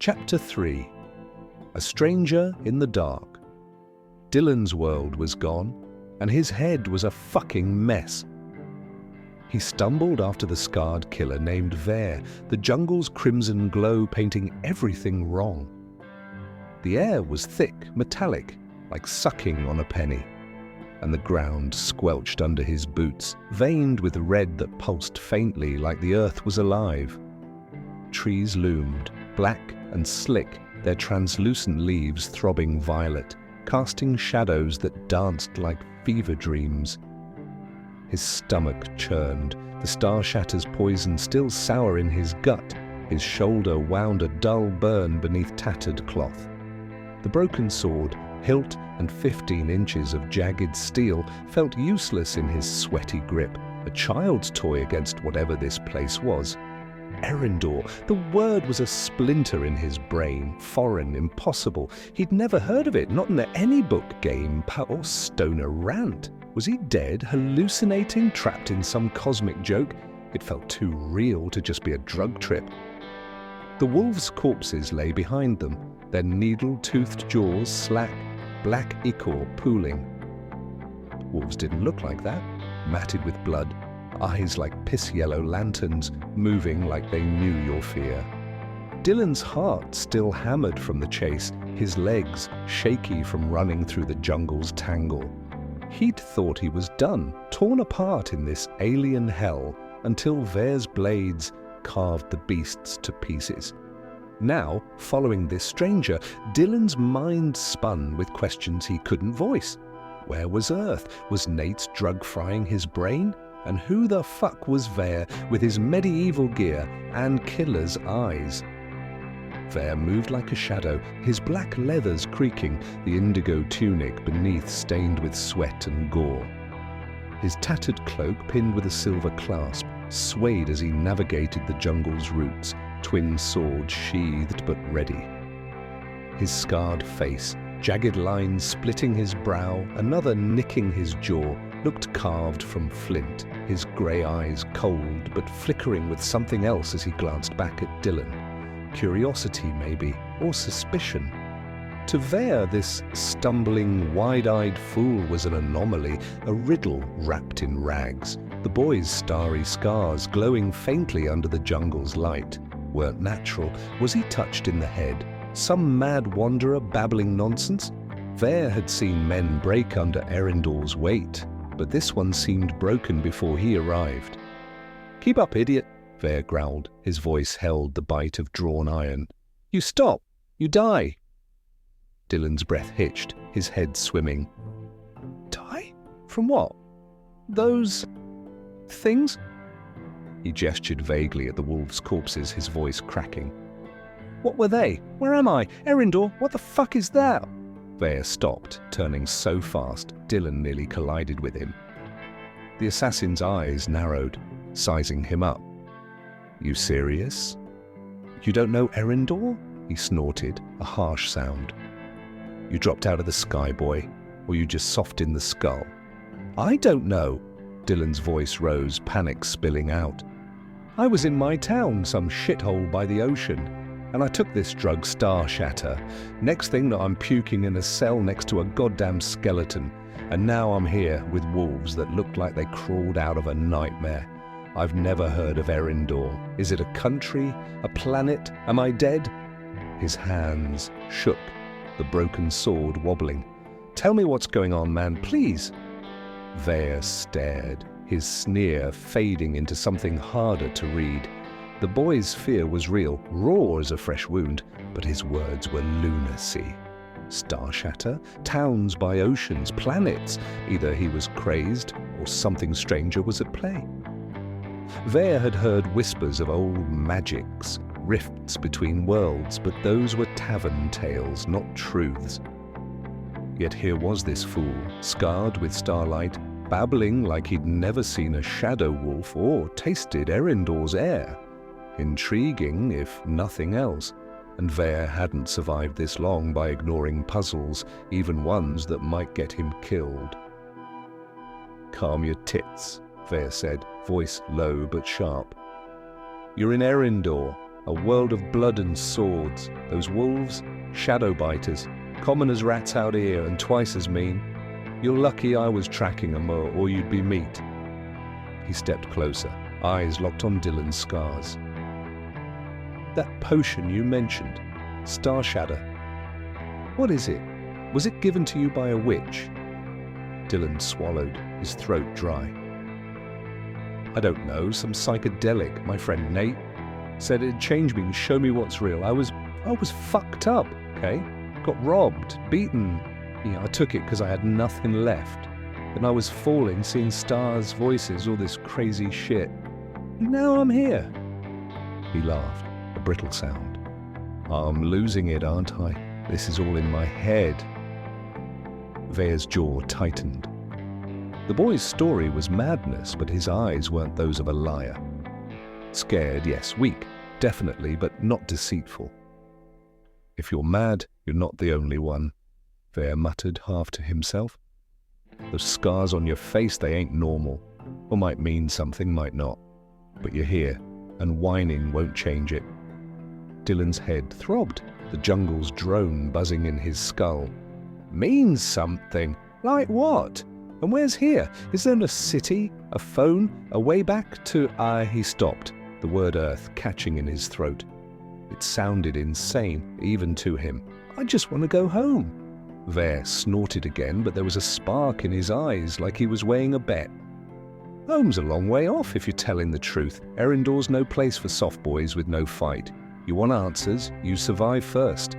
Chapter 3. A Stranger in the Dark. Dylan's world was gone, and his head was a fucking mess. He stumbled after the scarred killer named Veyr, the jungle's crimson glow painting everything wrong. The air was thick, metallic, like sucking on a penny, and the ground squelched under his boots, veined with red that pulsed faintly like the earth was alive. Trees loomed, black and slick, their translucent leaves throbbing violet, casting shadows that danced like fever dreams. His stomach churned, the Starshatter's poison still sour in his gut. His shoulder wound a dull burn beneath tattered cloth. The broken sword, hilt and 15 inches of jagged steel, felt useless in his sweaty grip, a child's toy against whatever this place was. Eryndor, the word was a splinter in his brain, foreign, impossible. He'd never heard of it, not in any book, game, or stoner rant. Was he dead, hallucinating, trapped in some cosmic joke? It felt too real to just be a drug trip. The wolves' corpses lay behind them, their needle-toothed jaws slack, black ichor pooling. Wolves didn't look like that, matted with blood, eyes like piss-yellow lanterns, moving like they knew your fear. Dylan's heart still hammered from the chase, his legs shaky from running through the jungle's tangle. He'd thought he was done, torn apart in this alien hell, until Veyr's blades carved the beasts to pieces. Now, following this stranger, Dylan's mind spun with questions he couldn't voice. Where was Earth? Was Nate's drug frying his brain? And who the fuck was Veyr with his medieval gear and killer's eyes? Veyr moved like a shadow, his black leathers creaking, the indigo tunic beneath stained with sweat and gore. His tattered cloak, pinned with a silver clasp, swayed as he navigated the jungle's roots, twin swords sheathed but ready. His scarred face, jagged lines splitting his brow, another nicking his jaw, looked carved from flint, his grey eyes cold but flickering with something else as he glanced back at Dylan. Curiosity, maybe, or suspicion. To Veyr, this stumbling, wide-eyed fool was an anomaly, a riddle wrapped in rags. The boy's starry scars, glowing faintly under the jungle's light, weren't natural. Was he touched in the head? Some mad wanderer babbling nonsense? Veyr had seen men break under Eryndor's weight, but this one seemed broken before he arrived. "Keep up, idiot," Veyr growled. His voice held the bite of drawn iron. "You stop, you die." Dylan's breath hitched, his head swimming. Die? From what? Those things? He gestured vaguely at the wolves' corpses, his voice cracking. "What were they? Where am I? Eryndor, what the fuck is that?" Veyr stopped, turning so fast, Dylan nearly collided with him. The assassin's eyes narrowed, sizing him up. "You serious? You don't know Eryndor?" He snorted, a harsh sound. "You dropped out of the sky, boy, or you just soft in the skull?" "I don't know." Dylan's voice rose, panic spilling out. "I was in my town, some shithole by the ocean, and I took this drug Starshatter. Next thing that I'm puking in a cell next to a goddamn skeleton, and now I'm here with wolves that looked like they crawled out of a nightmare. I've never heard of Eryndor. Is it a country? A planet? Am I dead?" His hands shook, the broken sword wobbling. "Tell me what's going on, man, please." Veyr stared, his sneer fading into something harder to read. The boy's fear was real, raw as a fresh wound, but his words were lunacy. Starshatter? Towns by oceans, planets. Either he was crazed, or something stranger was at play. Veyr had heard whispers of old magics, rifts between worlds, but those were tavern tales, not truths. Yet here was this fool, scarred with starlight, babbling like he'd never seen a shadow wolf or tasted Eryndor's air. Intriguing, if nothing else, and Veyr hadn't survived this long by ignoring puzzles, even ones that might get him killed. "Calm your tits," Veyr said, voice low but sharp. "You're in Eryndor. A world of blood and swords. Those wolves, shadow biters, common as rats out here and twice as mean. You're lucky I was tracking 'em or you'd be meat. He stepped closer, eyes locked on Dylan's scars. That potion you mentioned, Starshatter. What is it? Was it given to you by a witch? Dylan swallowed, his throat dry. I don't know, some psychedelic. My friend Nate said it'd change me and show me what's real. I was fucked up, okay? Got robbed, beaten. Yeah, I took it because I had nothing left. And I was falling, seeing stars, voices, all this crazy shit. And now I'm here. He laughed, a brittle sound. I'm losing it, aren't I? This is all in my head. Veyr's jaw tightened. The boy's story was madness, but his eyes weren't those of a liar. Scared, yes, weak, definitely, but not deceitful. If you're mad, you're not the only one, Veyr muttered half to himself. Those scars on your face, they ain't normal, or might mean something, might not. But you're here, and whining won't change it. Dylan's head throbbed, the jungle's drone buzzing in his skull. Means something? Like what? And where's here? Is there a city, a phone, a way back to... He stopped, the word earth catching in his throat. It sounded insane, even to him. I just want to go home. Veyr snorted again, but there was a spark in his eyes, like he was weighing a bet. Home's a long way off, if you're telling the truth. Eryndor's no place for soft boys with no fight. You want answers, you survive first.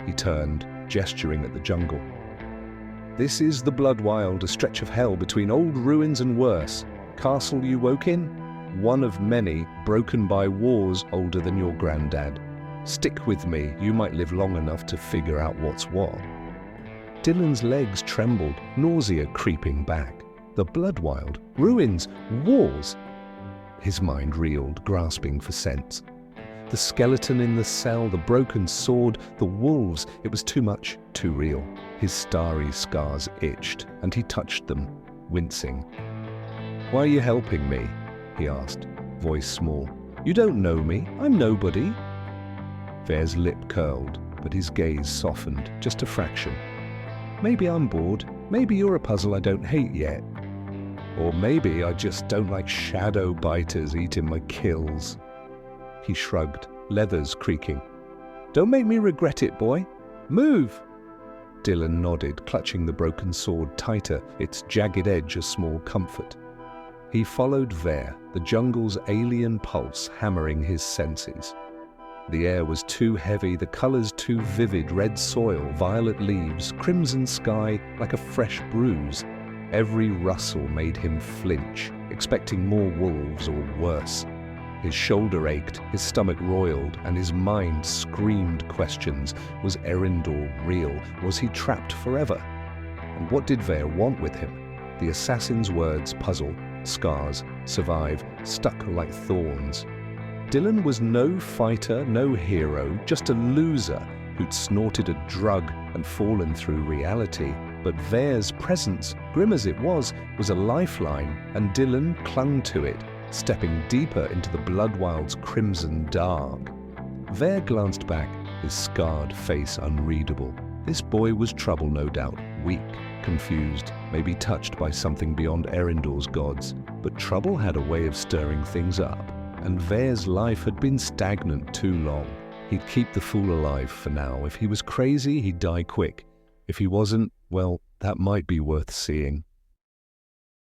He turned, gesturing at the jungle. This is the Bloodwild, a stretch of hell between old ruins and worse. Castle you woke in? One of many, broken by wars older than your granddad. Stick with me, you might live long enough to figure out what's what. Dylan's legs trembled, nausea creeping back. The Bloodwild, ruins, wars. His mind reeled, grasping for sense. The skeleton in the cell, the broken sword, the wolves, it was too much, too real. His starry scars itched, and he touched them, wincing. Why are you helping me? He asked, voice small. You don't know me, I'm nobody. Veyr's lip curled, but his gaze softened, just a fraction. Maybe I'm bored, maybe you're a puzzle I don't hate yet. Or maybe I just don't like shadow biters eating my kills. He shrugged, leathers creaking. Don't make me regret it, boy. Move! Dylan nodded, clutching the broken sword tighter, its jagged edge a small comfort. He followed Veyr, the jungle's alien pulse hammering his senses. The air was too heavy, the colors too vivid, red soil, violet leaves, crimson sky, like a fresh bruise. Every rustle made him flinch, expecting more wolves or worse. His shoulder ached, his stomach roiled, and his mind screamed questions. Was Eryndor real? Was he trapped forever? And what did Veyr want with him? The assassin's words puzzle, scars, survive, stuck like thorns. Dylan was no fighter, no hero, just a loser who'd snorted a drug and fallen through reality. But Veyr's presence, grim as it was a lifeline, and Dylan clung to it, stepping deeper into the Bloodwild's crimson dark. Veyr glanced back, his scarred face unreadable. This boy was trouble, no doubt, weak, confused, maybe touched by something beyond Eryndor's gods. But trouble had a way of stirring things up, and Veyr's life had been stagnant too long. He'd keep the fool alive for now. If he was crazy, he'd die quick. If he wasn't, well, that might be worth seeing.